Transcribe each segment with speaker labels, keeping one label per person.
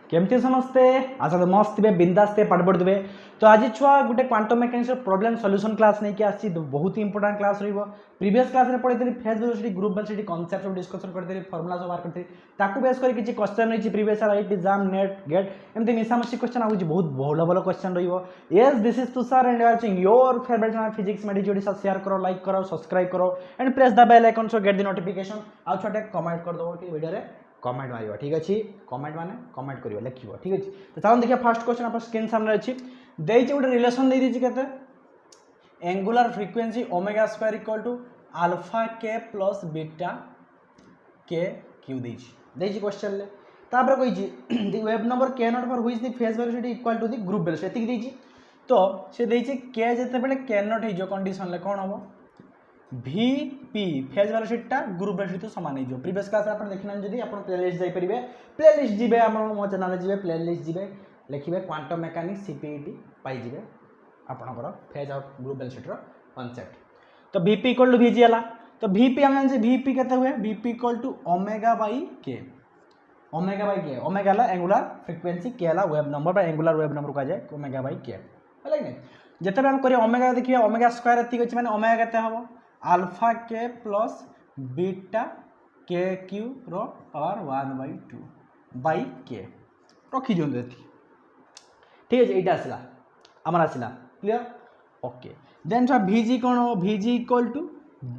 Speaker 1: केमती समस्ते आशा तो मस्त थे बिंदास थे पाठ पढ़ुवे। तो आज छुआ गोटे quantum mechanics problem solution class नहीं कि आसी बहुत ही इंपोर्टेंट क्लास रहिबो। प्रीवियस क्लास रे पढ़ी phase velocity group velocity concept सब डिस्कशन करते फार्मूला सब बाहर करते ताकू बेस कर किछि क्वेश्चन रही previous IIT exam NET GATE एमती मिसामसी क्वेश्चन आउछ बहुत भल भल क्वेश्चन रहिबो। Yes this is Tushar and watching your favourite channel physics मेडी जोडी साथ शेयर करो लाइक करो सब्सक्राइब करो and press the bell icon so get the notification. आ छोटे कमेंट कर दो कि वीडियो रे कमेंट मारिबा ठीक अछि। कमेंट माने कमेंट करियो लिखिबो ठीक अछि। तो चलो देखिए फर्स्ट क्वेश्चन अपन स्क्रीन सामने अछि देइछि गोटे रिलेशन दे दिछि केते angular frequency omega square equal to alpha k plus beta k cube देइछि क्वेश्चन ले तापर कहिछि the wave number k not for which the phase velocity equal to the group velocity एतिक देइछि। तो से देइछि के जते बेले के नॉट हिजो कंडीशन ले कोन हबो Vp phase velocity group velocity तो समान हो। प्रीवियस क्लास आप देखना जदि आप प्लेलिस्ट जाई परिबे प्लेलिस्ट जिबे आप मो चैनल जिबे प्लेलिस्ट जिबे लिखिबे क्वांटम मेकानिक्स सीपीईटी पाई जिबे आपनकर फेज ऑफ ग्रुप वेलोसिटी रो कांसेप्ट। तो Vp इक्वल टू Vg हला। तो Vp हम जान Vp केते हुए Vp equal to omega by k omega ला एंगुलर फ्रीक्वेंसी के ला वेव नंबर बा एंगुलर वेव नंबर कहा जाए ओमेगा बाई के हला कि जते हम करियो ओमेगा देखिए ओमेगा स्क्वायर एति अछि माने ओमेगा केते हबो alpha k plus beta k Q rho power 1/2 by के रखी दियो देती ठीक है। एटा आसला हमर आसला क्लियर ओके। देन सा Vg कोन हो Vg equal to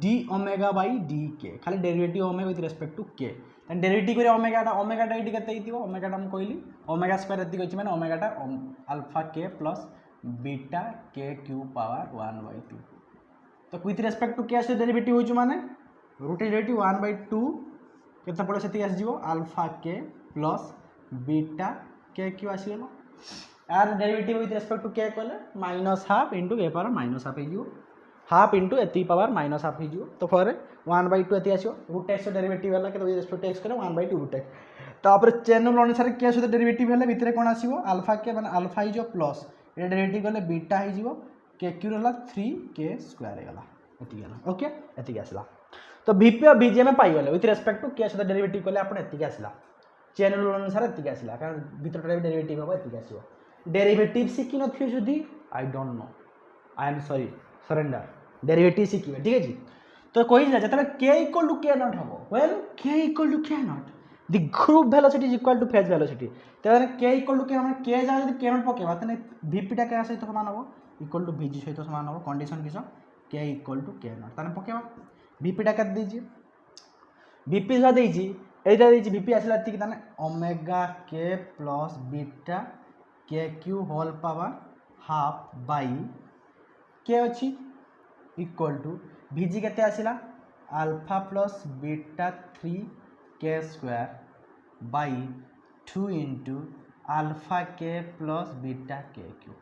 Speaker 1: d omega by d k खाली derivative omega with respect to k then derivative करे ओमेगा टा इटी केते हितिबो ओमेगा टा हम कहली ओमेगा स्क्वायर एति अछि माने ओमेगा टा alpha k plus beta k Q power 1/2 तो विथ रिस्पेक्ट टू के से डेरिवेटिव होइछ माने रूट डेरिवेटिव 1/2 केते पड़े सेति आस जिवो alpha k plus beta k Q आसी गेलो यार डेरिवेटिव विथ रिस्पेक्ट टू के कहले -12 इनटू ए पावर -12 हिजिवो हाफ इनटू एति पावर -12 हिजिवो। तो फॉर 1/2 एति आसीओ रूट एक्स डेरिवेटिव हला के विथ रिस्पेक्ट टू एक्स करे 1/2 रूट एक्स। तापर चेन रूल अनुसार के से डेरिवेटिव हले भितरे कोन आसीबो अल्फा के माने अल्फा हिजो प्लस ए डेरिवेटिव गले बीटा हिजिवो के क्यू रहला 3k स्क्वायर गला एति गला ओके एति आसला। तो Vp और Vg में पाई गले विथ रिस्पेक्ट टू के से डेरिवेटिव कले आपण एति आसला चेन रूल अनुसार एति आसला कारण भितर डेरिवेटिव हो एति आसीबो डेरिवेटिव सिखि नथियो जदी I don't know I am sorry surrender derivative सिखिबे ठीक अछि। तो कोइ जा जतले k equal to k not हबो when k equal to k not the group velocity is equal to phase velocity त k इक्वल टू k माने k जा जदी k नॉट पकेबा तने Vp टा के सहित समान हबो इक्वल टू Vg सहित समान हबो कंडीशन किस k equal to k naught तने पकेबा Vp टा कर दीजिए Vp जा देछि एटा देछि Vp आसला एति तने omega k plus beta k cube whole power half by k अछि इक्वल टू Vg केते आसिला alpha plus beta 3k square by 2 into alpha k plus beta k cube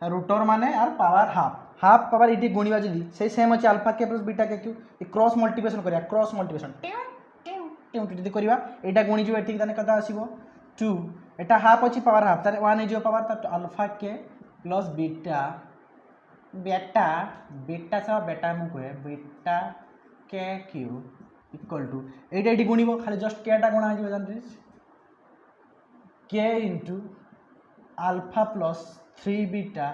Speaker 1: रूटर माने यार पावर हाफ पावर इटी गुणिबा जदी से सेम अछि alpha k plus beta k cube ए क्रॉस मल्टीप्लिकेशन करिया क्रॉस मल्टीप्लिकेशन टिउ टिउ करिया एटा गुणी जो एठी तने कता आसीबो 2 एटा हाफ अछि पावर हाफ तने 1 इजो पावर त अल्फा के प्लस बीटा बेटा बीटा सा बेटा मु कहे beta k Q equal to एटा एठी गुणिबो खाली जस्ट के टा गुणा आजिबो जानथि के इनटू अल्फा प्लस 3 बीटा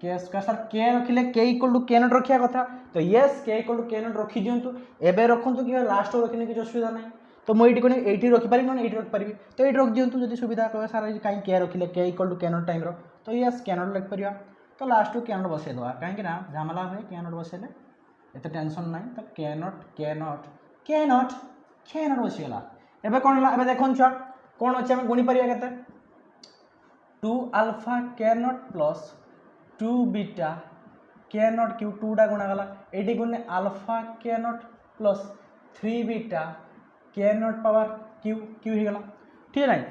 Speaker 1: के स्क्वायर सर के रखिले के इक्वल टू के नॉट रखिया कथा तो यस के इक्वल टू के नॉट रखि दियंतु एबे रखंतु कि लास्ट रखिने कि असुविधा नै तो मो एठी कोनी एठी रखि पारि न एठी रखि पारि तो एठी रख दियंतु जदी सुविधा कहे सर काई के रखिले के इक्वल टू के नॉट टाइम रो तो यस के नॉट लिख परिया तो लास्ट टू के नॉट बसे दवा काई कि ना झामला होय के नॉट बसेले एते टेंशन नै तो के नॉट बसी गला एबे कोन एबे देखन छुआ कोन अछि हम गुणी परिया केते 2 अल्फा के not plus 2 beta k not Q 2 टा गुणा गला एडी गुणे अल्फा के not plus 3 beta k not power Q ही गला ठीक है नहीं।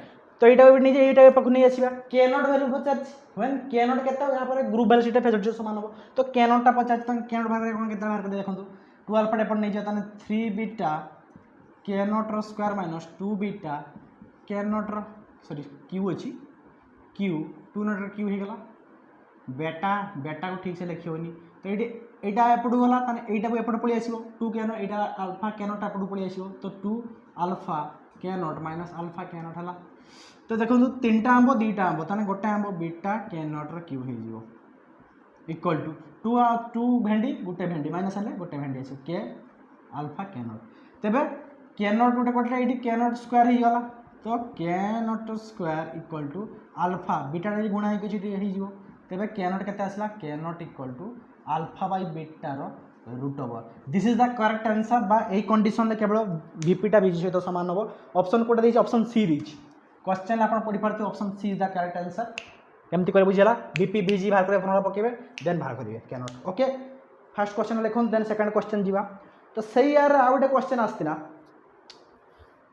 Speaker 1: तो एटा भी निजे एटा पक नहीं आसीबा के नॉट वैल्यू पचाच व्हेन के नॉट केता या पर ग्रुप वेलोसिटी फेज समान हो तो के नॉट ता पचाच त के नॉट भाग कोन केता बाहर कर देखंतु 2 अल्फा टा पर नहीं जाता 3 बीटा के नॉट रो square minus 2 beta k naught rho sorry q अछि क्यू 2 नॉट क्यू ही गला बेटा को ठीक से लिखियोनी तो एटा एपडू गला ताने एटा को एपड पळी आसीबो 2 के नो एटा अल्फा के नॉट एपडू पळी आसीबो तो 2 अल्फा के नॉट माइनस अल्फा के नॉट है। तो देखो तीनटा आंब दुईटा आंब ताने गोटे आंब बीटा के नॉट रो क्यूब हो इक्वल टू टू भेंडी गोटे भेंडी माइनस हेले गोटे भेंडी आस के अल्फा के नॉट। तेबे के नॉट गोटे कटला ये के नॉट स्क्वायर हो गला तो k naught square equal to alpha beta गुणा हो तेबे के नॉट केते आसला k naught equal to alpha by beta rho root over. This is the correct answer बा ए कंडीशन केवल बीपीटा बीजी सहित सामान हम। ऑप्शन कोटा देछि ऑप्शन सी देछि क्वेश्चन आप पढ़ी पार्थे option C is the correct answer. केमती कर बुझीला बीपी बीजी बाहर करे फॉर्मूला पकेबे देन बाहर करिवे के नॉट। ओके फर्स्ट क्वेश्चन लिखन देन सेकंड क्वेश्चन जीवा। तो सही यार आ गोटे क्वेश्चन आस्तिला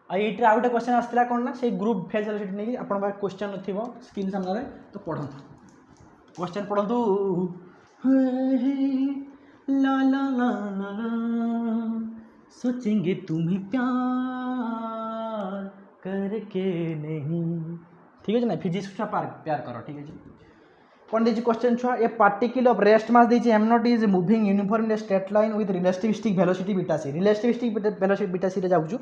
Speaker 1: आ गोटे क्वेश्चन आस्तिला कोन ना से ग्रुप फेज वेलोसिटी नै आपन बा क्वेश्चन नथिबो स्क्रीन सामने तो पढंतु क्वेश्चन पढंतु। ला ला ला ला ला सोचेंगे तुम्हें प्यार करके नहीं। ठीक है ना फिजिक्स छुआ प्यार करो ठीक है। कौन दीजिए क्वेश्चन छुआ a particle of rest mass दीजिए m not is moving uniform in straight line with relativistic velocity beta c. Relativistic velocity beta c रे जाउछु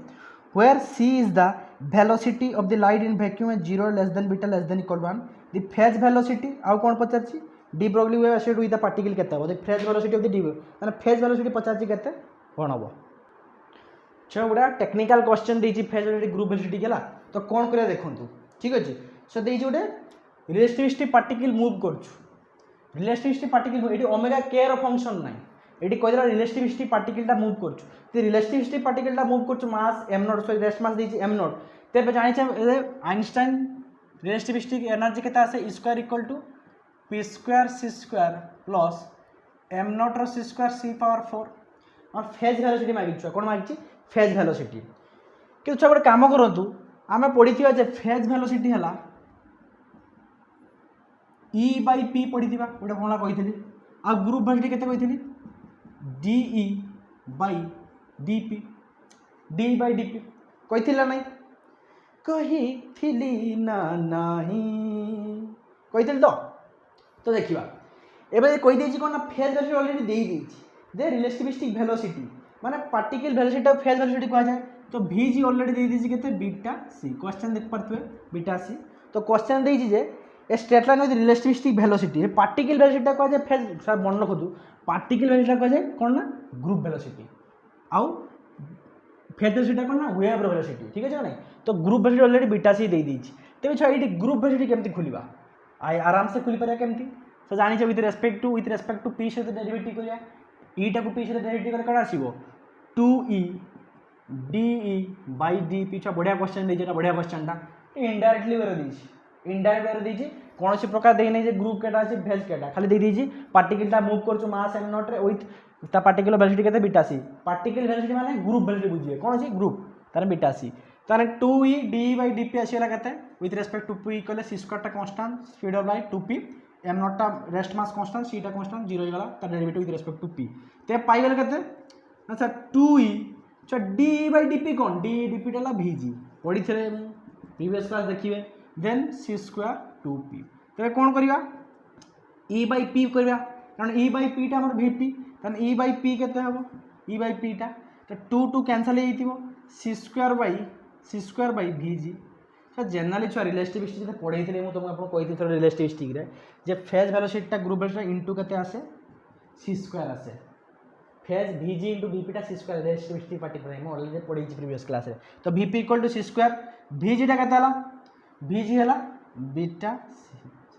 Speaker 1: where c is the velocity of the light in vacuum at 0 less than beta less than equal 1 the phase velocity आउ कौन पचारछि de Broglie wave associated with the particle केते हो the phase velocity of the de माने phase velocity पचारछि केते कोन हो छ गुडा टेक्निकल क्वेश्चन देछि फेज वेलोसिटी ग्रुप वेलोसिटी केला तो कोन करे देखंतु ठीक अछि। सो देछि गुडे रिलेटिविस्टिक पार्टिकल मूव करछु रिलेटिविस्टिक पार्टिकल एटी ओमेगा के रो फंक्शन नाही एटी कहला रिलेटिविस्टिक पार्टिकलटा मूव करछु ते रिलेटिविस्टिक पार्टिकलटा मूव करछु mass m not so rest mass देछि m नॉट तेबे जानि छै आइंस्टाइन रिलेटिविस्टिक एनर्जी केता आसे E square equal to p square c square plus m naught rho c square c power 4 और फेज वेलोसिटी मागि छु कोन मागि छि फेज वेलोसिटी कि छ गोटे काम करंतु आमे पढिथिबा जे फेज वेलोसिटी हला e बाय p पढिथिबा गोटे कोनला कहिथिली आ ग्रुप वेलोसिटी केते कहिथिली de by dp d by dp कहिथिला नै कहिथिली ना नाही कहिथिल तो देखिबा एबे कहि देछि कोन फेज वेलोसिटी ऑलरेडी देई देछि दे रिलेटिविस्टिक वेलोसिटी माने particle velocity of phase velocity कहा जाए तो vg ऑलरेडी देई देछि केते बीटा c क्वेश्चन देख परथुए बीटा c तो क्वेश्चन देछि जे a straight line with relativistic velocity particle velocity कहा जाए फेज सर मन रखु पार्टिकल वेलोसिटी कहा जाए कोन ना ग्रुप वेलोसिटी आउ फेज वेलोसिटी कोन ना वेव वेलोसिटी ठीक है ना। तो ग्रुप वेलोसिटी ऑलरेडी बीटा सी देई देछि तेबे छ एटी ग्रुप वेलोसिटी केमती खुलिबा आराम से खुली परिया केमती से जानि छ विथ रेस्पेक्ट टू p से डेरिवेटिव करिया e टा को p से डेरिवेटिव कर कण आसीबो 2e de बाय dp छ बढ़िया क्वेश्चन देछि एटा बढ़िया क्वेश्चन टा इनडायरेक्टली कर देछि इनडायरेक्ट कर देछि कौन सी प्रकार देइ नै जे ग्रुप केटा अछि फेज केटा खाली देइ देछि पार्टिकल टा मूव करछु मास m नॉट रे विथ ता पार्टिकल वेलोसिटी केते बीटा c पार्टिकल वेलोसिटी माने ग्रुप वेलोसिटी बुझिए कौन अछि ग्रुप तारे बीटा c तारे 2e d बाय dp आसीला केते विथ रेस्पेक्ट टू p कहले c स्क्वायर टा constant speed of light 2p m not टा रेस्ट मास कांस्टेंट c टा कांस्टेंट 0 हो गला ता derivative with respect to p ते पाई गेल केते अच्छा 2e छ d बाय dp कोन d dp टा vg पढी थरे प्रीवियस क्लास देखिबे देन c स्क्वायर 2p तेरे कौन करिया e बाय p करिया कारण e बाय p टा हमर vp तन e बाय p केते हबो e बाय p टा तो 2 2 कैंसिल हे जइतिबो c square by vg sir generally छ रिलेटिविस्टिक जे पढैथिले मु तुम आपन कहि दिथि रिलेटिविस्टिक रे जे फेज वेलोसिटी टा ग्रुप वेलोसिटी इनटू केते आसे c स्क्वायर आसे फेज vg इनटू vp टा c स्क्वायर रिलेटिविस्टिक पार्टिकल मु ऑलरेडी पढै छि प्रीवियस क्लास रे तो vp equal to c square vg टा केते हला vg हला बीटा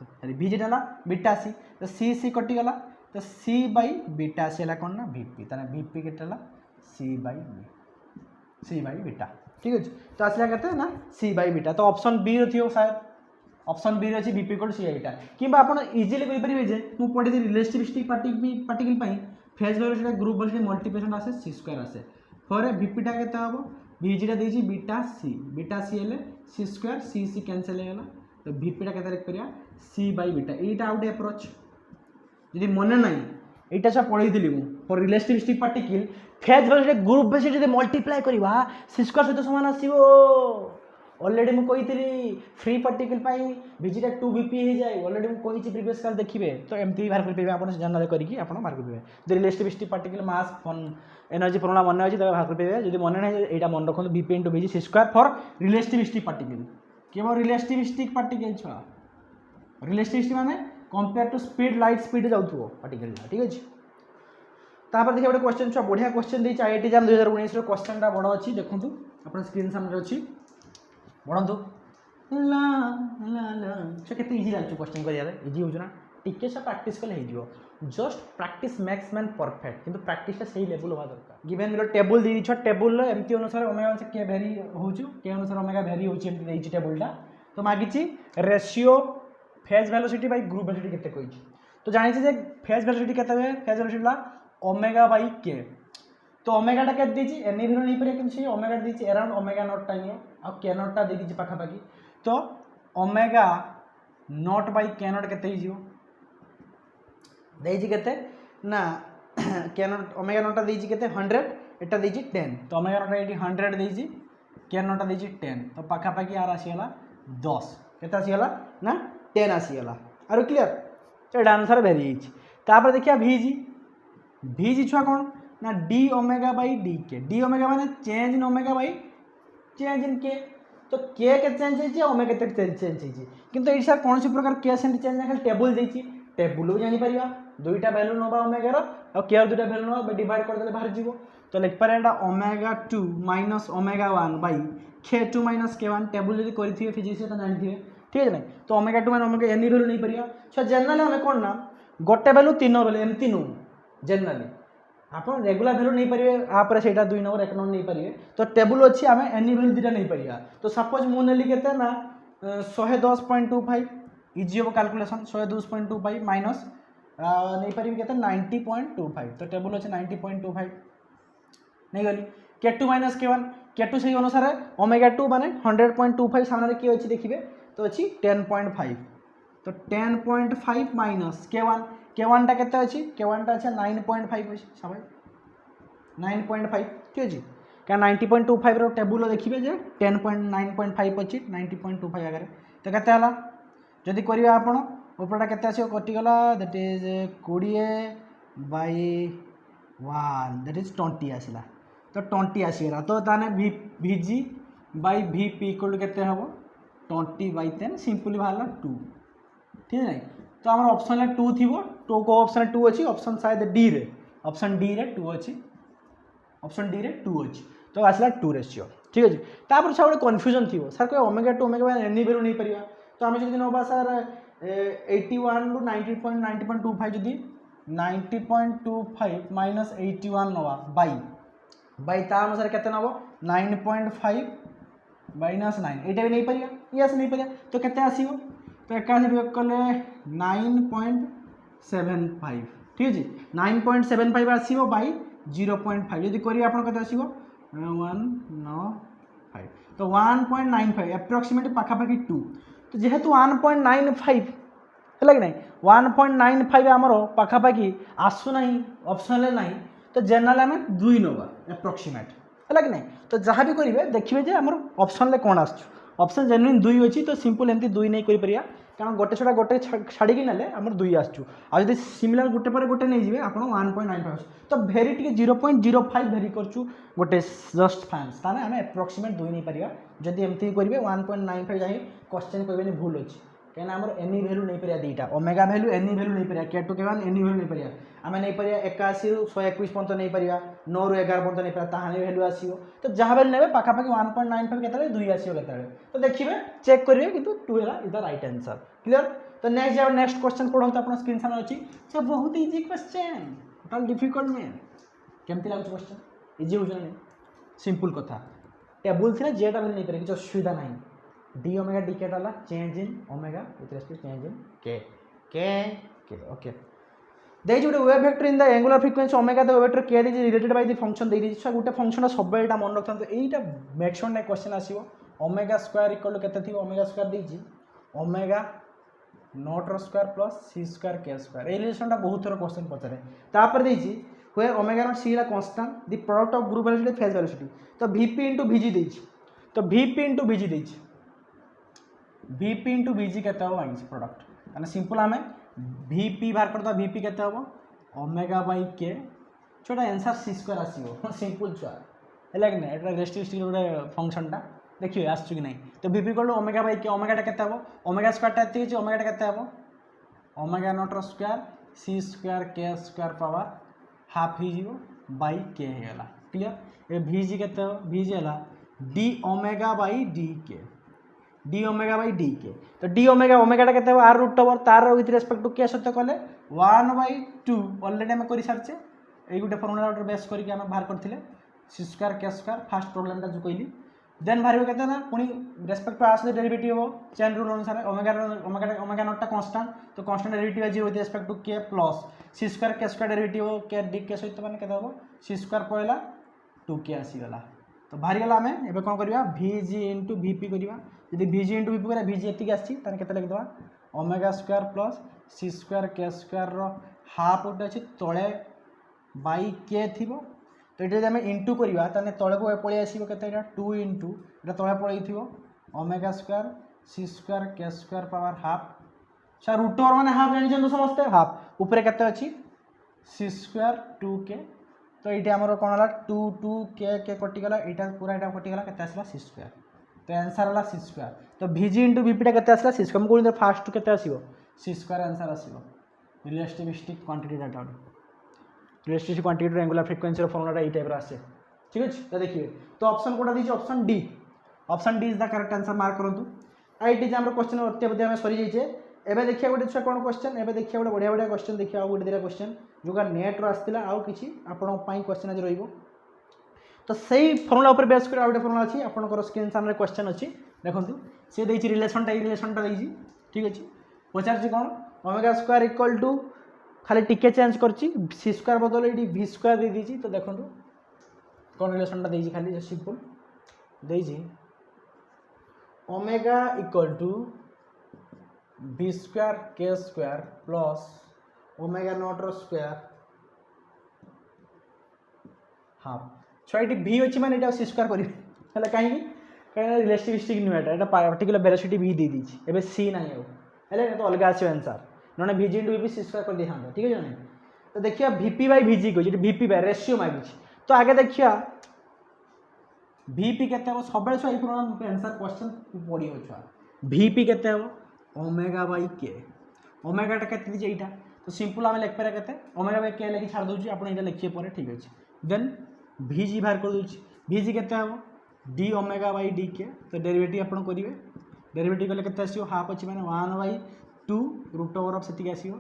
Speaker 1: सॉरी vg टा हला बीटा c तो c कटि गला तो c बाय बीटा c हला कोन ना vp ताने vp केते हला c बाय बीटा ठीक अछि तो आसला केते ना c बाय बीटा तो ऑप्शन बी रो थियो शायद ऑप्शन बी रे अछि vp equal to c beta किबा आपण इजीली कहि परिबे जे मु पढि दे रिलेटिविस्टिक पार्टिकल पई phase velocity group velocity multiplication आसे c स्क्वायर आसे फॉर vp टा केते हबो vg टा देछि बीटा c हेले c स्क्वायर c कैंसिल हे गला तो vp टा केते लिख करिया c बाय बीटा एटा आउट अप्रोच यदि मने नाही एटा सब पढै दिली मु for relativistic particle phase velocity group velocity यदि मल्टीप्लाई करबा c स्क्वायर सहित समान आसीबो ऑलरेडी मुझे कही फ्री पार्टिकल भिजिटा 2 Vp हो जाए ऑलरेडी मुझे कही प्रीवियस क्लास देखिए तो एमती बाहर कर आप जनरल करके बाहर कर जो relativistic particle mass energy formula मन अच्छी तब बाहर कर जो मन ना यहाँ मन रखो Vp × Vg c² for relativistic particle केवल रिलेटिविस्टिक पार्टिकल छुआ रिलेटिविस्टिक माने compare to speed light speed जाऊ पार्टिकल ठीक अच्छे तापर देखिए गोटे क्वेश्चन छुआ बढ़िया क्वेश्चन देती IIT JAM 2019 क्वेश्चनटा बड़ अच्छी देखूँ आप स्क्रीन सामने अच्छी बढ़ु ला ला ला केते इजी लगे क्वेश्चन करिया इजी हो ना टिके से प्रैक्टिस कले हो just practice makes man perfect किंतु प्रैक्टिस सही लेवल होगा दरकार गिवन मिलो टेबल दी छ टेबल एमती अनुसार ओमेगा से के वेरी होछु के अनुसार ओमेगा वेरी होछि एमती देछि टेबलटा तो मागिछि ratio phase velocity by group velocity केते कहिछि तो जानि जे फेज वेलोसिटी केते है फेज वेलोसिटी ला ओमेगा बाय के तो ओमेगा टा केते दीछि एनी वैल्यू नहीं परे किंतु ओमेगा दीछि अराउंड ओमेगा नॉट टाइम आ के नॉट टा दे दीछि पाखा पाखी तो omega not by k not केते ही जिवो देछि केते ना के नॉट ओमेगा नॉट टा दीछि केते 100 एटा दीछि 10 तो ओमेगा नॉट एटी 100 दीछि के नॉट टा दीछि 10 तो पाखा पाखी आर आसीगला 10 केते आसीगला ना 10 आसीगला आरो क्लियर तो एटा आंसर भेरी हिच तापर देखिया भीजी छुआ कौन ना d omega by d omega माने change in omega by change in k तो के चेंज होइछि ओमेगा के चेंज होइछि किंतु एइ सर कोनसी प्रकार के सेंट चेंज ना खाली टेबल देछि टेबल भी जानि परिबा दुईटा वैल्यू नबा ओमेगा रो और के दुईटा वैल्यू नबा डिवाइड कर देले बाहर जीवो तो लिख पारे एटा omega 2 minus omega 1 by k2 minus k1 table जदी करिथिबे फिजिक्स तो जानिथिबे ठीक है नहीं तो ओमेगा 2 माने ओमेगा एनी वैल्यू नहीं परिबा सो जनरली हमें कोन ना गोटे वैल्यू तीन वैल्यू एमती नु जनरली आप रेगुलर वैल्यू नहीं पारे आप से 2 नंबर 1 नंबर नहीं पारे तो टेबल अच्छी आम एनी वैल्यू दुटा नहीं पारिया तो सपोज मु नेली केते ना 110.25 इजी हम कैलकुलेशन 110.25 माइनस नहीं पारि केते 90.25 तो टेबल अच्छे 90.25 नहीं गली k2 माइनस k1 k2 से अनुसार ओमेगा 2 माने 100.25 सामने किए अच्छी देखिए तो अच्छी 10.5 तो 10.5 माइनस k1 टा केते अछि k1 टा अच्छा 9.5 अछि सबै 9.5 ठीक अछि क्या 90.25 रो टेबुल देखिबे जे 10.9.5 अछि 90.25 आगे तो केते हला जदी करिया आपण ऊपरटा केते आछो कटि गला that is 20 by 1 that is 20 आसिला तो 20 आसीला तो ताने vg बाय vp इक्वल केते हबो 20 बाय 10 सिंपली बाहरला 2 ठीक है तो आम ऑप्शन है 2 थी तो को ऑप्शन 2 अच्छी ऑप्शन शायद डी रे ऑप्शन डी रे 2 अच्छी ऑप्शन डी रे 2 अच्छी तो आसला 2 रेशियो ठीक अच्छे तापर से गोटे कन्फ्यूजन थी सर कोई ओमेगा 2 ओमेगा एनी वैल्यू नहीं पारिबा तो आम जब नवा सर 81 टू 90.25 जदि 90.25 माइनस 81 नवा बाई ता अनुसार केते नबो 9.5 माइनस 9 एटा भी नहीं पारिया यस नहीं पारिया तो केते आसीबो तो एक वियोग कले 9.75 ठीक है 9.75 आसो बै 0.5 जदि करिए आप केते आसो 195 तो 1.95 एप्रोक्सीमेट पाखापाखि 2 तो जेहेतु 1.95 है कि नहीं 1.95 आमर पाखापाखि आसुना ऑप्शन ना तो जनरल आम 2 नवा एप्रोक्सीमेट है कि नहीं तो जहाँ भी करेंगे देखिए आमर ऑप्शन कौन आस ऑप्शन जेन्युइन 2 अच्छी तो सिंपल एमती 2 नहीं कर पारिया कारण गोटे छड़ा गोटे छाड़ी ना आम 2 आसचु आदि सिमिलर गोटे पर गोटे नहीं जाए आप 1.95 तो भेरी टी 0.05 भेरी करचु गोटे जस्ट फैंस ताने आम एप्रोक्सीमेट 2 नहीं पारिया जदि एमती करेंगे 1.95 जाए क्वेश्चन कहबे भूल अच्छी कहीं आम एनी वैल्यू नहीं पारिया दीटा ओमेगा वैल्यू एनी वैल्यू नहीं पारिया k2 k1 एनी वैल्यू नहीं पारिया आम नहीं पारिया 81 ରୁ 121 पर्यंत नहीं पारिया 9 ରୁ 11 पर्यंत नहीं पारिया ताहानी वैल्यू आसीबो तो जहाँ वैल्यू नेबे पाखापाखि 1.95 केते 2 आसीबो केते तो देखिए चेक करिवे किंतु 2 है is the right answer clear तो नेक्स्ट जाओ नेक्स्ट क्वेश्चन पढ़ो तो अपना स्क्रीन सामने अछि सो बहुत इजी क्वेश्चन टोटल डिफिकल्ट में केमती लागु क्वेश्चन इजी हो जने सिंपल कथा टेबल थी ना जेटा वैल्यू नहीं पारे कि असुविधा नहीं डी ओमेगा डी के डाला change in omega with respect change in k okay दे जो wave vector in the angular frequency omega the wave vector k is related by the function दे दी गोटे फंक्शन सब एटा मन रखता तो एटा मैक्सिमम ना क्वेश्चन आसीबो ओमेगा स्क्वायर इक्वल टू केते थी ओमेगा स्क्वायर देजी omega not row square plus c square k square ए रिलेशनटा बहुत थोड़ा क्वेश्चन पचारे तापर देजी हुए ओमेगा नॉट सी ला constant the product of group velocity phase velocity तो vp * vg देजी तो vp * vg देजी Vp इंटू Vg केते हो मांगी प्रोडक्ट ताने सिंपल आमे Vp बाहर करता Vp केते हो ओमेगा बाई के छोटा आंसर सी स्क्वायर आसीबो सिंपल छुआ हैला कि नै एटा रेस्टिस्टिक गोटे फंक्शनटा देखिए आसछु कि नहीं तो Vp equal to omega by k ओमेगाटा केते हो ओमेगा स्क्वायर टा एति छि ओमेगाटा केते हो omega not square c square k square power half ही जीवो बाई के हैला क्लियर ए Vg केते हो Vg हैला डी ओमेगा बाई डी के डी ओमेगा बाई डी के तो डी ओमेगा ओमेगाटा केते हो आर रूट ओवर तार विथ रेस्पेक्ट टू के सत्य कले 1/2 ऑलरेडी हम करि सारचे एई गुटे फॉर्मूला ऑर्डर बेस करके हम बाहर करथिले c square k square first प्रॉब्लमटा जो कहली देन बाहर केते ना पुनी रेस्पेक्ट टू आस डेरिवेटिव हो चेन रूल अनुसार ओमेगा नॉट टा कांस्टेंट तो constant derivative 0 with respect to k plus c square k square derivative हो के डी के सहित माने केते हो सी स्क्वायर पयला 2k आसी गला तो बाहर गला हमें एबे कोन करबा Vg * Vp करबा यदि Vg * Vp करा Vg एति आसी ताने केते लिख दवा omega square plus c square k square rho half उटे अछि तळे बाई के थिबो तो ये आम इंटू करवा ताने तले को पलि आसो के 2 इंटू ये तले पलि omega square c square k square power half sir root over माने हाफ जानी समस्ते हाफ ऊपर केते अछि सी स्क्वायर 2k तो ये आमर कौन है 2 के कटिगला यहाँ पूरा यहाँ कटिगला के आसला सी स्क्वायर तो आंसर है सी स्क्वायर तो Vg इंटू Vp के आसला सी स्क्वायर मुझे फास्ट के आसो सी स्क्वायर आंसर आसो relativistic quantity data relativistic quantity regular frequency formula ये टाइप आसे ठीक अच्छे तो देखिए तो ऑप्शन कोटा दीजिए option D is the correct answer mark करूँ आई आम क्वेश्चन अत्यावधि आम सरी जाइए एबे देखिए गोटे छुआ कौन क्वेश्चन एबे देखिए गोटे बढ़िया बढ़िया क्वेश्चन देखिए आउ गोटे दिटा क्वेश्चन जोगा नेट रो आस्तिला आउ किछि आपन पई क्वेश्चन आज रहिबो तो सही फॉर्मूला ऊपर बेस कर आउ गोटे फॉर्मूला अछि आपन स्क्रीन सामने क्वेश्चन अछि देखंतु से देछि रिलेशनटा देछि ठीक अछि पचार छी कोन ओमेगा स्क्वायर इक्वल टू खाली टिके चेंज करछि सी स्क्वायर बदल एडी v स्क्वायर दे दीछि तो देखंतु कोन रिलेशनटा देछि खाली सिंपल देछि omega equal to v square k square plus omega not row square half छयटी v अछि माने एटा सी स्क्वायर करिवे हला काहे कि काहे रिलेटिविस्टिक नु एटा पार्टिकुलर वेलोसिटी v दे दीछि एबे c नाही हो हले तो अलग आछो आंसर नने Vg * Vp सी स्क्वायर कर दे हां ठीक है जाने तो देखिया Vp / Vg को जे Vp / रेशियो मागि तो आगे देखिया Vp केते हो सबले छ एई आंसर क्वेश्चन पड़ी हो छ Vp केते हो ओमेगा बाई के ओमेगा टा केते दीजिए एटा तो सिंपल आम लिख पारे केते ओमेगा बाई के लिखि छाड़ दोछि आपण एटा लिखिए पर ठीक अछि देन Vg बाहर कर दोछि Vg केते हो d ओमेगा बाई d के तो डेरिवेटिव आपण करिवे डेरिवेटिव कले केते आसीओ हाफ अछि माने 1/2 रूट ओवर ऑफ सेति आसीओ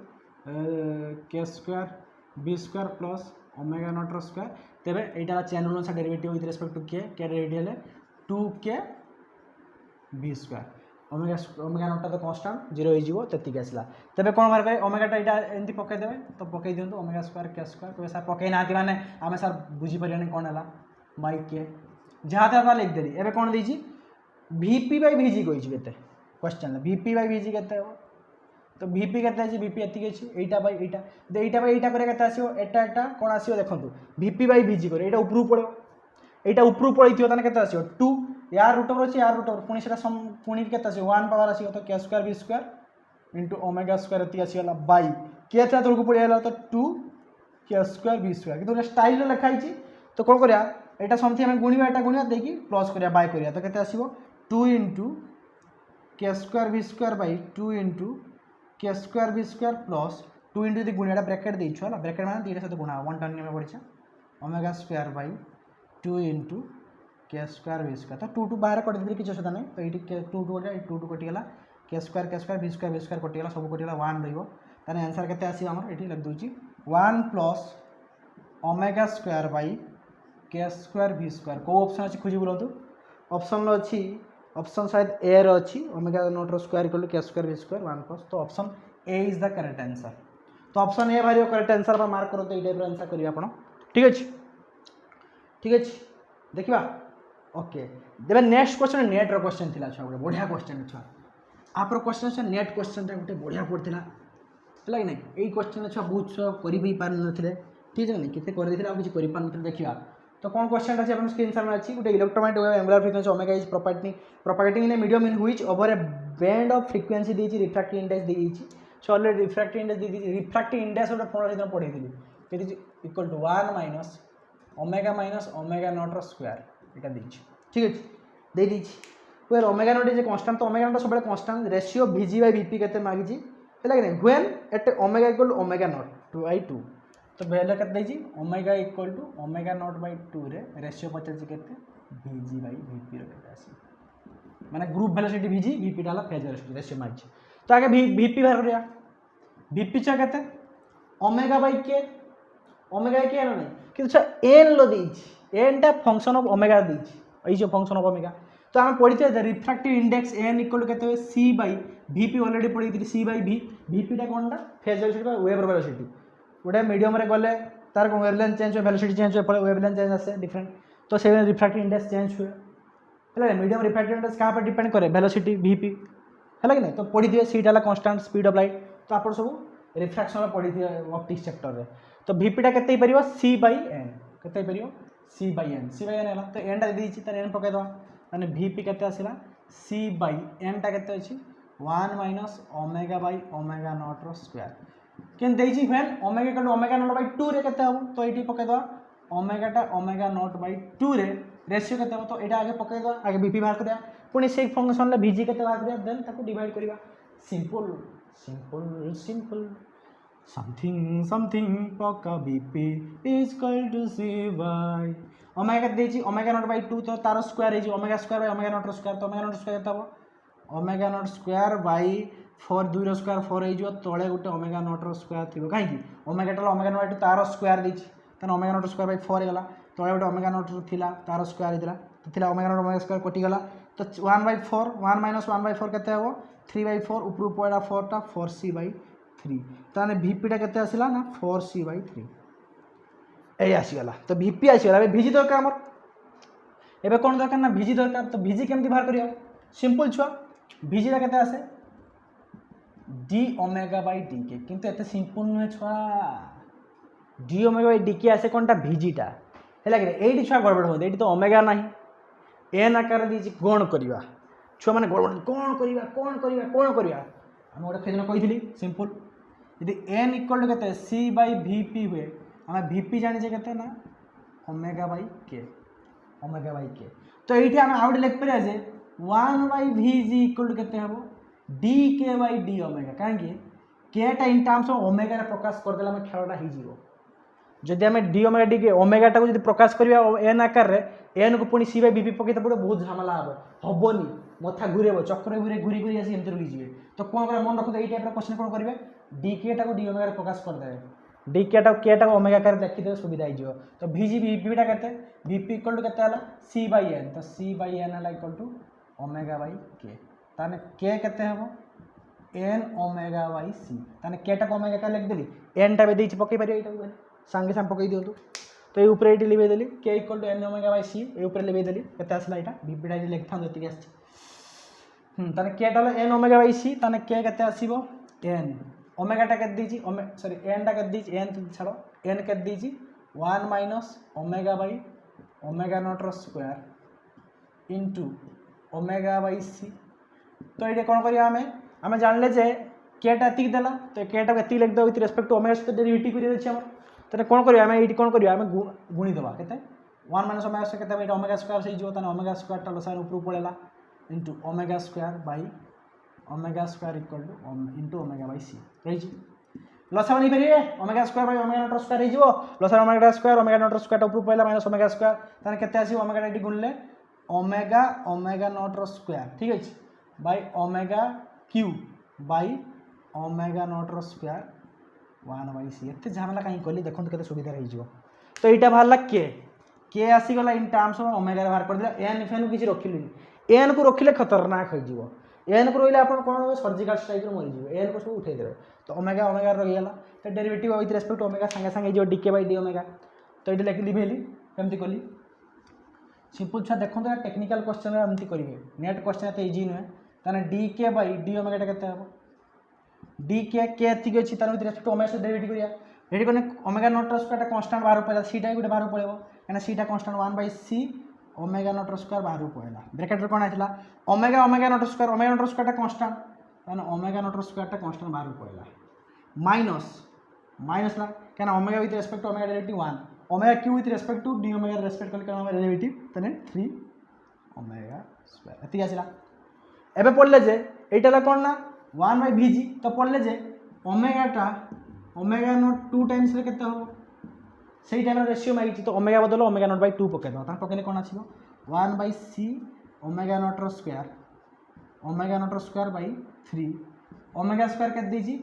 Speaker 1: k square b square plus omega not row square तबे एटा चेन रूल से derivative with respect to k derivative ले 2k b square omega naught तो कांस्टेंट 0 हो जिवो ततिक आसला तबे कोन बाहर करे ओमेगा टा एटा एंती पके देबे तो पके दियंतो ओमेगा स्क्वायर के स्क्वायर तो सर पके नाती माने आमे सर बुझी परियानी कोन हला बाई के जहा था लिख देली एबे कोन दीजी Vp / Vg कोइछि केते क्वेश्चन Vp / Vg केते हो तो Vp केते अछि Vp एतिक अछि एटा बाई एटा एटा बाई एटा करे केते आसीओ एटा कोन आसीओ देखंतु Vp / Vg करे एटा ऊपरू पड़ो एटा ऊपरू पळिथियो ताने केते आसीओ 2 यार रूट ओवर अछि यार रूट ओवर पुणी सेटा पुणी केते आसीओ 1 पावर आसीओ तो k square b square into omega square एतिक आसीला बाई के था तळकु पळियाला तो 2 k स्क्वायर b स्क्वायर किंतु स्टाइल रे लिखा आइछि तो कोन करिया एटा समथि हम गुणिबा एटा गुणिबा देकी प्लस करिया बाय करिया तो केते आसीबो 2 into k square b square by 2 into k square b square plus 2 into यदि गुणियाटा ब्रैकेट देइछु हला ब्रैकेट माने दीटा सहित गुणा 1 टर्न में पड़िछा omega square by 2 into k square b square तो 2 2 बाहर कट देबे किछ असुविधा नै तो एटी 2 2 2 2 कटि गेला के स्क्वायर b स्क्वायर कटि गेला सब कटि गेला 1 रहइबो ताने आंसर केते आसी हमर एटी लिख दोची 1 plus omega square by k square b square को ऑप्शन अछि खुजी बोलतो ऑप्शन लो अछि ऑप्शन शायद ए रो अछि omega not row square equal to k square b square 1 plus तो option A is the correct answer तो ऑप्शन ए भारियो करेक्ट आंसर पर मार्क करो तो ई टाइप रो आंसर करिया आपण ठीक अछि देखिबा ओके देबे नेक्स्ट क्वेश्चन नेट रो क्वेश्चन थिला छ गोटे बढ़िया क्वेश्चन छ आपरो क्वेश्चन से नेट क्वेश्चन ता गोटे बढ़िया पड़थिला हला कि नै एई क्वेश्चन छ बहुत करि भी पार नथिले ठीक है नै केते कर देथिला आ किछ करि पार नथिले देखिबा तो कौन क्वेश्चन अच्छे स्क्रीन सामने अच्छी गोटे electromagnetic wave angular frequency omega is propagating in a medium in which over a band of frequency देती रिफ्रैक्टिव इंडेक्स देती सो ऑलरेडी रिफ्रैक्टिव इंडेक्स देती रिफ्रैक्टिव इंडेक्स गोटे फॉर्मूला पढ़ी थी equal to 1 minus omega not square यहाँ देती ठीक अच्छे दे दीजिए well omega naught is a constant तो ओमेगा नॉट सब constant ratio VG by VP केते मागिजी है कि when eight omega equal to omega not 2/2 तो वैल्यू केते देजी omega equal to omega not by 2 रे रेशियो पचासी केते VG बाय VP रो केते आसी माने ग्रुप वेलोसिटी VG VP डाला फेज वेलोसिटी रेशियो मागिजी तो आगे VP बाहर करिया VP चा केते ओमेगा बाय के ना नहीं किंतु n लो देजी n टा फंक्शन ऑफ ओमेगा देजी এই যে फंक्शन ऑफ ओमेगा तो आम पढ़ी थे refractive index n equal to k c by VP already पढ़ी थी सी बाई V VPटा कौन टा फेज वेलोसिटी वेव वेलोसिटी गोटे मीडियम रे गले तार वेवलेंथ चेंज हुए वेलोसिटी चेंज हुए वेवलेंथ चेंज आसे डिफरेंट तो से रिफ्रैक्टिव इंडेक्स चेंज हुए है मीडियम रिफ्रैक्टिव इंडेक्स क्या पर डिपेंड करे वेलोसिटी VP है कि नहीं तो पढ़ी थी सीटा कांस्टेंट स्पीड ऑफ लाइट तो आप सब रिफ्रैक्शन पढ़ी थी ऑप्टिक्स सेक्टर रे तो VPटा केते परियो C बाई n केते परियो C बाई n है तो n टा दी तार n पकईद मैंने VP केते आसला C बाई n टा केते अछि 1 minus omega by omega not row square केन देछि when omega equal to omega not by 2 रे केते हबो तो एटी पकईद ओमेगाटा ओमेगा नॉट बाई 2 रे रेशियो केते हबो तो एटा आगे पकईद आगे VP बाहर करिया पुनी से फंक्शन ले VG केते बाहर करिया देन ताको डिवाइड करिया सिंपल something पक्का VP is equal to C by omega देछि ओमेगा नॉट बाई 2 तो तार स्क्वायर है omega square by omega not square तो ओमेगा नॉट स्क्वायर केते हबो ओमेगा नॉट स्क्वायर बाई 4 2 रो स्क्वायर 4 हो तले गोटे ओमेगा नॉट रो स्क्वायर थिबो काहे कि ओमेगा टा ओमेगा नॉट बाई 2 तार स्क्वायर देछि तन ओमेगा नॉट स्क्वायर बाई 4 गेला तले गोटे ओमेगा नॉट थिला तार स्क्वायर हितला तो थिला ओमेगा स्क्वायर कटि गला तो 1/4 1 माइनस 1/4 केते हबो 3/4 ऊपर पड़ा 4 टा 4C बाई 3 ताने VPटा केते आसिला ना 4C बाई 3 ए आसीगला तो VP आसीगला ए VG दरकार हमर एबे कोन दरकार ना VG दरकार तो VG केमति बाहर करिया सिंपल छुआ VG रा केते आसे d ओमेगा बाई dk किंतु एते सिंपल नुहे छुआ d ओमेगा बाई dk आसे कोनटा VG टा हैला कि एडी छुआ गड़बड़ हो एडी तो ओमेगा नाही n आकार दीची कोन करिवा छुआ माने गड़बड़ कोन करिवा हम गोटे फेजन कही सिंपल यदि n इक्वल टू केते C बाई VP हुए आम VP जाने के ना ओमेगा बाई के तो ये आम आउट लिख पारे जे 1 बाई VG इक्वल टू केते हबो DK बाई D ओमेगा कहीं केटा इन टर्म्स ऑफ ओमेगा रे प्रकाश कर देला हम खेलटा हो जीवो जदि आम D ओमेगा D के ओमेगा टा को जदि प्रकाश करिया n आकार रे n को पुनी C बाई VP पकेता पड़े बहुत झमेला हबोनी मथा घुरेब चक्र घूरी आसी एमती रही जाए तो कौन कर मन रखते ये टाइप क्वेश्चन कौन करेंगे DK टा को D ओमेगा प्रकाश करदे DK टा के टा ओमेगा कर देखिदे सुविधा हो तो VG VP टा केते VP इक्वल टू केते हला C बाई n तो C बाई n हला equal to omega by k ताने k केते हबो n ओमेगा बाई c ताने k टा को ओमेगा का लिख देली n टा बे देछि पकई पारि एटा संगे संग पकई दियौ तो ये ऊपर ये लिखे देली k equal to n omega by c ये ऊपर लिखे देली केते आसला एटा VP टा लिखथां जति आछि ताने k टा n ओमेगा बाई c ताने k केते आसीबो n ओमेगा टा केते दीची सॉरी n टा केते दीची n छाड़ो n केते दीची 1 minus omega by omega not row square into omega by c तो ये कौन करिया हमें जानले जे k टा एतिक देला तो k टा एतिक लिख दो विथ रिस्पेक्ट टू ओमेगा सहित डेरिवेटिव करिया अछि हमर तो कौन करिया हमें एटी कौन करिया हमें गुणी देबा केते 1 माइनस ओमेगा से केते ओमेगा स्क्वायर से जो तने ओमेगा स्क्वायर टा लसार ऊपर पड़ेला into omega square by omega square equal to into omega by c रही लसा नहीं परिए omega square by omega not square हो लसा omega square omega not square ऊपर पड़ेला माइनस ओमेगा स्क्वायर तने केते आसी ओमेगा टी गुणले ओमेगा नॉट स्क्वायर ठीक अछि बाई ओमेगा क्यू by omega not square 1 by c एते झमेला कहीं कली देखो केते सुविधा रही जो तो एटा बाहरला के आसी गला इन टर्म्स ऑफ ओमेगा बाहर कर दिला n फेन किछि रखिलुनी n को रखिले खतरनाक हो जीवो n को रोइले अपन कोन हो सर्जिकल स्ट्राइक रो मरि जीवो n को सब उठै देबे तो ओमेगा रहि गेला तो derivative with respect to omega संगे संगे जो dk बाई d ओमेगा तो एटा लिखली भेली केमति कली सिंपल छा देखो तो टेक्निकल क्वेश्चन एमती करिवे नेट क्वेश्चन एते इजी नहे ताने dk बाई d ओमेगा टा केते हबो dk के एतिक अछि तार विथ रिस्पेक्ट टू ओमेगा से डेरिवेटिव करिया रेडी करने ओमेगा नॉट स्क्वायर टा कांस्टेंट बाहर पड़ेला c टा गुटे बाहर पड़ेबो एना c टा constant 1 by c omega not square बाहर पड़ेगा ब्रैकेट रे कोन आइतला ओमेगा ओमेगा नॉट स्क्वायर टा कांस्टेंट ताने ओमेगा नॉट स्क्वायर टा कांस्टेंट बाहर पड़ेगा माइनस माइनस ना क्या omega with respect to omega derivative 1 omega q with respect to D omega respect करके ओमेगा डेरिवेटिव तने 3 ओमेगा स्क्वायर एति आसिला एबे पड़ले जे एटाला कोन ना 1/vg तो पड़ले जे ओमेगा नॉट 2 टाइम्स रे केते हो सही टाइम रेशियो मागी तो ओमेगा बदल ओमेगा नॉट बाय 2 पके दो ता पकेले कोन आछिबो 1/c omega naught square by 3 omega square के दीजी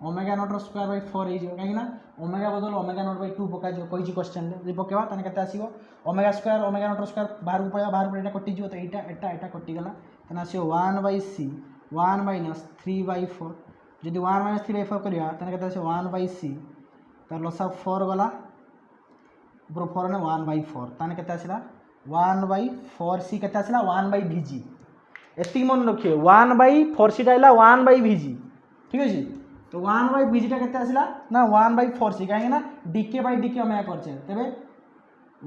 Speaker 1: ओमेगा नॉट स्क्वायर बाय 4 हे जो काहे ना ओमेगा बदल ओमेगा नॉट बाय 2 पका जो कहि क्वेश्चन रे जे पकेवा तने केते आसीबो ओमेगा नॉट स्क्वायर बाहर पया एटा कटि जो तो एटा कटि गला तने आसीबो 1/c 1 माइनस 3/4 जदि 1 माइनस 3/4 करिया तने केते आसीबो 1/c तार लसा 4 गला ऊपर 4 ने 1/4 ताने केते आसीला 1/4c केते आसीला 1/vg एति मन रखिए 1/4c डाइला 1/vg ठीक है जी तो 1/vg टा केते आसीला ना 1/4c काहे ना dk बाय dk ओमेगा करछे तबे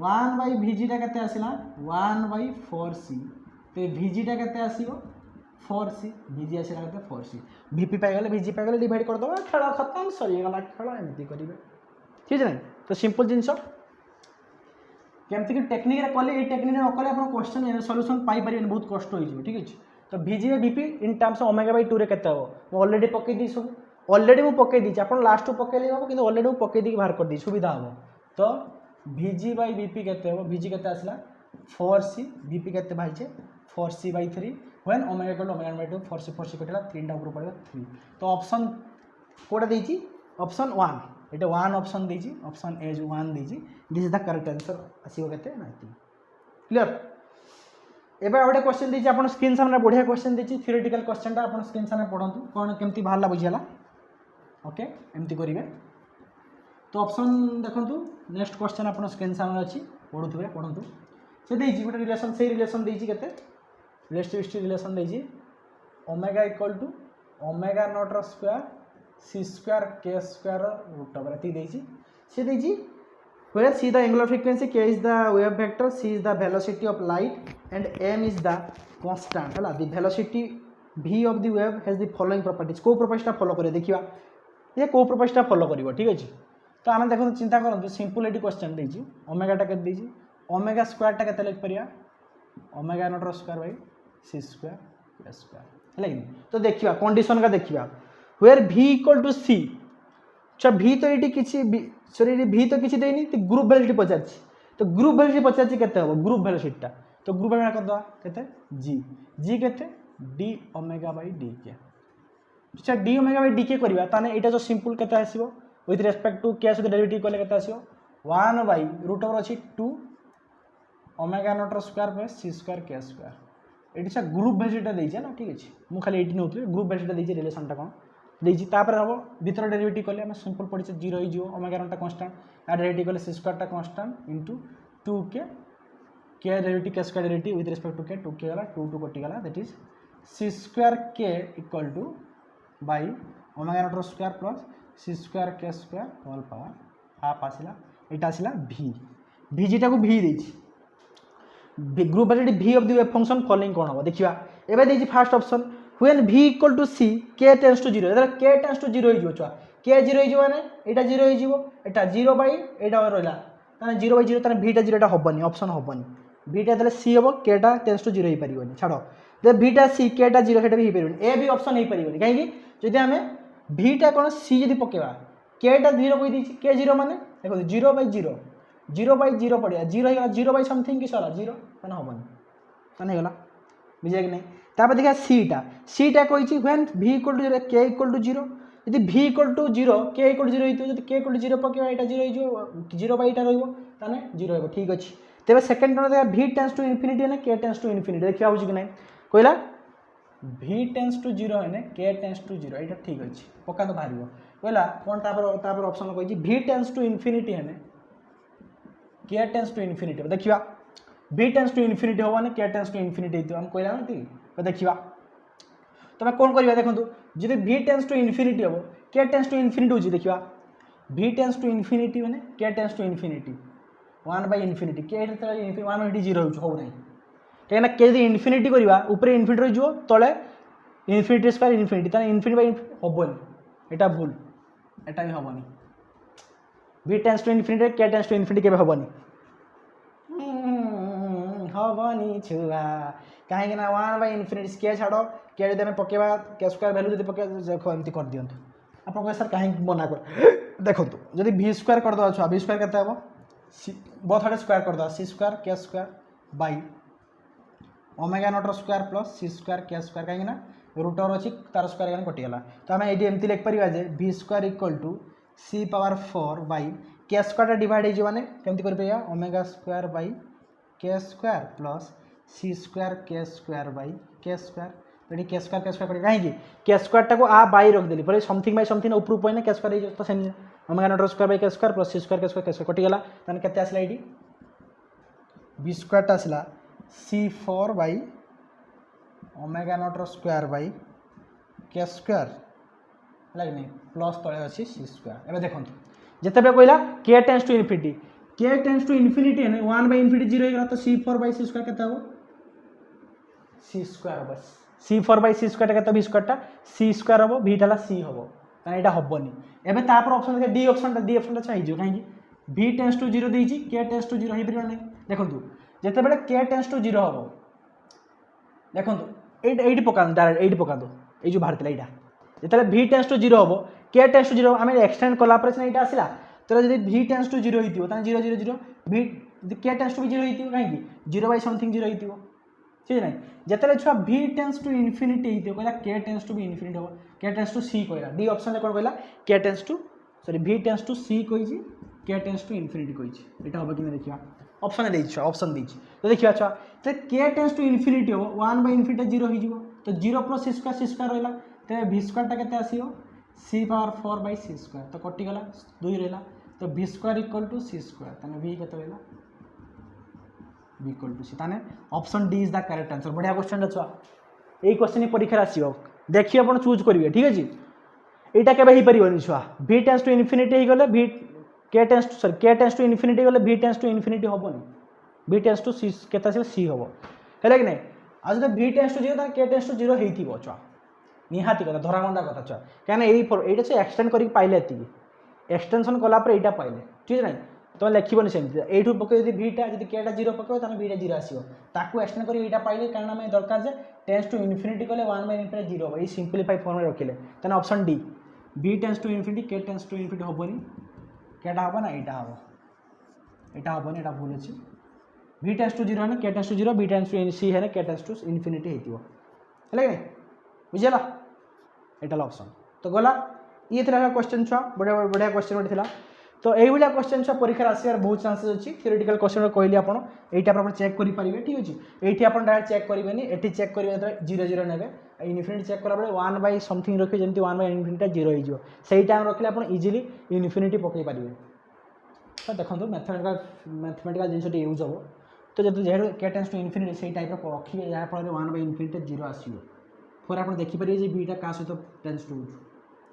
Speaker 1: 1/vg टा केते आसीला 1/4c तो vg टा केते आसीबो 4c vg आसीला केते 4c vp पाइ गेले vg पाइ गेले डिवाइड कर दबा खेला खत्म सरी गला खेला एमती करिवे ठीक है तो सिंपल जिंस केमती कि टेक्निक रे कले ए टेक्निक रे नकले अपन क्वेश्चन सॉल्यूशन पाई परिबे बहुत कष्ट होई जो ठीक है तो vg by vp in terms of omega by 2 रे केते हो मो ऑलरेडी पके दी सब ऑलरेडी मु पके दी अपन लास्ट पके ले किंतु ऑलरेडी मु पके दी बाहर कर दी सुविधा हो तो vg बाय vp केते हो vg केते आसला 4c vp केते भाइचे 4c by 3 when omega equal to omega by 2 4c कटेला 3 टा ऊपर पड़ेगा 3 तो ऑप्शन कोडा देछि ऑप्शन 1 एटा 1 ऑप्शन देछि ऑप्शन ए जो 1 देछि this is the correct answer आसीबो केते 90 क्लियर एबे आउटे क्वेश्चन देछि अपन स्क्रीन सामने बढ़िया क्वेश्चन देछि थ्योरेटिकल क्वेश्चन ता अपन स्क्रीन सामने पढंतु कोन केमती बाहरला बुझियाला ओके एमती करिवे तो ऑप्शन देखंतु नेक्स्ट क्वेश्चन अपन स्क्रीन सामने अछि पढंतु से देछि गोटे रिलेशन से रिलेशन देछि केते रिलेटिविटी रिलेशन देछि omega equal to omega not square c square k square root over एति देछि से देछि where c the angular frequency k is the wave vector c is the velocity of light and m is the constant हला the velocity v of the wave has the following properties को properties follow करे देखिबा ये को properties follow करिवो ठीक अछि तो आमे देखो चिंता करन सिंपल एटी क्वेश्चन देछि ओमेगा टा केते देछि ओमेगा स्क्वायर टा केते लिख परिया omega naught square by c square k square हला तो देखिबा कंडीशन का देखिबा where v equal to c अच्छा v तो एटी किछि सॉरी v तो किछि देनी तो ग्रुप वेलोसिटी पचाछि तो ग्रुप वेलोसिटी पचाछि केते हो ग्रुप वेलोसिटी ता तो ग्रुप वेलोसिटी कर दवा केते g केते d ओमेगा बाय dk अच्छा d ओमेगा बाय dk करबा ताने एटा जो सिंपल केते आसीबो विथ रिस्पेक्ट टू k से डेरिवेटिव करले केते आसीबो 1 बाय रूट ओवर अछि 2 omega naught square by c square k square eighty से ग्रुप वेलोसिटी देइछे ना ठीक अछि मु खाली एटी नउतले ग्रुप वेलोसिटी देइछे रिलेशन ता कोन देइछि तापर हबो भीतर डेरिवेटिव करले हम सिंपल पडिछ 0 ही जो ओमेगा नॉट कांस्टेंट आ डेरिवेटिव करले c स्क्वायर ता constant into 2k k derivative k square derivative with respect to k 2k गला 2 कटि गला that is c square k equal to by omega not square plus c square k square whole power half आसिला एटा आसिला v vg टा को v देइछि group velocity v of the wave function following कोन हो देखिबा एबे देइछि first option when v equal to c k tends to 0 either k tends to 0 ही जो छुआ k 0 ही जो माने एटा 0 ही जीवो एटा 0 बाय एटा रहला ताने 0 बाय 0 ताने v टा 0 टा होबनी ऑप्शन होबनी v टा देले c होबो k टा tends to 0 he परिबनी छाड़ो J v टा c k टा 0 सेटा भी परिबनी a भी ऑप्शन ही परिबनी काहे कि जदी हमें v टा कोन c जदी पकेबा k टा 0 कोइ दिछि k 0 माने देखो 0 बाय 0 0 बाय 0 पड़िया 0 हेला 0 बाय समथिंग कि सारा 0 ताने होबनी ताने हेला बुझिया कि नहीं तापर देखा c टा कोइछि when v equal to 0 k equal to 0 यदि v equal to 0 k equal to 0 हितो यदि k इक्वल टू 0 पकेबा एटा 0 ही जो 0 बाय एटा रहइबो ताने 0 हेबो ठीक अछि तेबे सेकंड टर्म देखा v टेंड्स टू इंफिनिटी ने k टेंड्स टू इंफिनिटी देखिया होछि कि नहीं कोइला v टेंड्स टू 0 ने k टेंड्स टू 0 एटा ठीक अछि पक्का तो बाहरिबो कोइला कोन तापर ऑप्शन कोइछि v टेंड्स टू इंफिनिटी ने k टेंड्स टू इंफिनिटी देखिबा v टेंड्स टू इंफिनिटी होबा ने k टेंड्स टू इंफिनिटी तो हम कोइला नती तो देखिबा तमे कोन करिबा देखंतु जदि v टेंड्स टू इंफिनिटी होबो k टेंड्स टू इंफिनिटी होछि देखिबा v टेंड्स टू इंफिनिटी माने k tends to infinity 1 by infinity k infinity 1 infinity 0 हो नहीं कहीं के जब इनफिनिटी करवा ऊपर इनफिनिटी रही तले इनफिनिटी स्क्वायर इनफिनिटी ताने इनफिनिटी बाय हेनी एटा भूल एटा भी हेनी v tends to infinity k tends to infinity के हेनी हेनी छुआ कहीं 1 बाय इनफिनिटी के छाड़ के जब पकेवा के स्क्वायर वैल्यू जब पके देखो एमती कर दिंतु आप सर कहीं मना कर देखो जब v स्क्वायर करदे छुआ v स्क्वायर के बहुत आड़े स्क्वायर करदे c square k square by omega not square plus c square k square कहीं रूट ओवर अच्छी तार स्क्वायर कटिगला तो आम ये एमती लिखिपर जे v square equal to c power 4 by k square divide हो केमती कर omega square by k square plus c square k square by k square ये के स्क्वायर कर कहीं के स्क्वायर टाक आ बाई रखदेली पर समथिंग बाई समथिंग ऊपर पड़े के स्क्वायर तो same omega naught square by k square plus c square k square कटिगला के आसला ये v स्क्वायर आसला C4 by omega not square by k square है नहीं प्लस तले अच्छी सी स्क्वायर एवं देखो जिते कहला के टेंस टू इनफिनिटी है 1 बाई इनफिनिटी 0 हो तो C4 बाई सी स्क्वायर के सी स्क्वायर हम C4 बाई सी स्क्वायर के v स्क्वायर सी स्क्वायर हम vटा सी हम कहीं यहाँ हेनी एवं तापर ऑप्शन देखिए डी ऑप्शन चाहिए कहीं v टेंस टू 0 देती के टेंस टू 0 हो पार नहीं देखो जिते बड़े के टेंस टू 0 हम देखो ये पका डायरेक्ट ये पका ये जो बाहर यहाँ जिते भी टेंस टू 0 हम के टेंस टू 0 आम एक्सटेंड कलापर ये आसला तो जब भी टेंस टू 0 हो 0 0 0 भी के टेंस टू भी 0 हो कहीं 0 बाई समथिंग 0 हो ठीक है जिते छुआ भी टेंस टू इनफिनिटी हो कहला के टेंस टू भी इनफिनिटी हम के टेंस टू सी कहला डी ऑप्शन कौन कहला के टेंस टू सॉरी भी टेंस टू सी कही के टेंस टू इनफिनिटी कही यहाँ हम कि देखा ऑप्शन दे ऑप्शन दे तो देखिए अच्छा तो के टेंस टू इनफिनिटी हम 1 बाई इनफिनिटी 0 हो तो 0 प्लस सी स्क्वायर रहा तो v स्क्वायर के आसो c power 4 by C square तो कटिगला 2 रहा तो v square equal to c square ताने v के रहा v इक्वल टू सी ताने option D is the correct answer बढ़िया क्वेश्चन छुआ यही क्वेश्चन परीक्षा आसो देखिए आप चूज करेंगे ठीक अच्छे यहाँ केवे पारे छुआ v टेंस टू इनफिनिटी गले v के टेंस टू इनफिनिटी गले v टेंस टू इनफिनिटी हेनी v टेंस टू सी के सी हम है कि नहीं आज जब v टेंस टू 0 के टेंस टू 0 हो छुआ निहाती कथा धराबंधा कथा छुआ कहीं ये से एक्सटेंड कर पाइले एक्सटेंशन कलापर यहाँ पाइले ठीक है तुम लिखनी सेमती यू पकड़ भीटा जब केटा 0 पकड़ तो भीटा 0 आसो ताकू एक्सटेंड कर यहाँ पाइले कारण आम दरकार जे टेंस टू इनफिनिटी कले 1 बाई इनफिनिटी 0 हम ये सिंपलीफाई फॉर्म में रखिले तेना option D v tends to infinity k tends to infinity हेनी केटा हम ना यहाँ हम यहाँ हेनी यहाँ भूल अच्छे v टेंस टू 0 है k tends to 0 v tends to c है के टेंस टू इनफिनिटी है नहीं बुझेगा यहाँ ऑप्शन तो गला ये क्वेश्चन छुआ बढ़िया बढ़िया क्वेश्चन गोटे था तो यही क्वेश्चन छुआ परीक्षा आसार बहुत चांसेस अच्छी थियोरेटिकल क्वेश्चन कहली आप यहाँ चेक करेंगे ठीक अच्छे ये आप डायरेक्ट चेक करेंगे ये चेक करेंगे 0 0 ने इनफिनिटी चेक कला 1 बाई समथिंग रखिए जमी 1 बाई इनफिनिटी 0 हो सही टाइम रखिले आप इजिली इनफिनिटी पकई पारे तो देखो मैथमेटिकल जिनस यूज हम तो जब जेहू के टेंस टू इनफिनिटी से टाइप रखिए जहाँफल 1 बाई इनफिनिटी 0 आसो फिर आप देखिपारे बीटा क्या सहित टेंस टू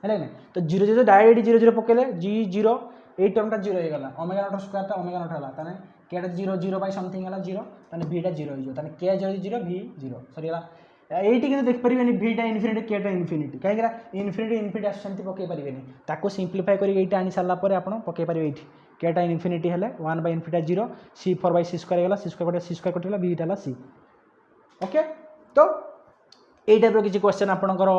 Speaker 1: है ना तो 0 0 डायरेक्ट 0 0 पकेले जी 0 ये टर्मटा 0 हो गला omega naught square omega not है ताने केटा 0 0 बाई समथिंग है 0 ताने भीटा 0 हो ताने के 0 0 v 0 सरीगला ये देख पारे भीटा इनफिनिटी केटा इनफिनिटी कहीं इनफिनिटी इनफिनिटी आसती पकई पारे ताको सिंप्लीफाई कर आनी सारा पर आप पकई पारे ये केटा इनफिनिटी है 1 by infinity 0 C4 by C square गला सी स्क्वायर कटिगला भीटा सी ओके तो ये टाइप किसी क्वेश्चन आपंकर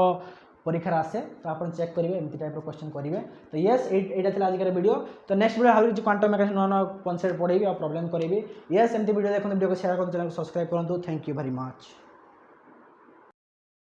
Speaker 1: परीक्षा आसे तो आप चेक करेंगे एमती टाइप क्वेश्चन करेंगे तो येस यहाँ था आजिकार वीडियो तो नेक्स्ट वीडियो हाल क्वांटम मैकेनिक्स नुआ नुआ कनसेप्ट पढ़ेगी और प्रॉब्लम करेंगे येस एमती वीडियो देखते वीडियो को शेयर करें चैनल को सब्सक्राइब करूँ थैंक यू वेरी मच।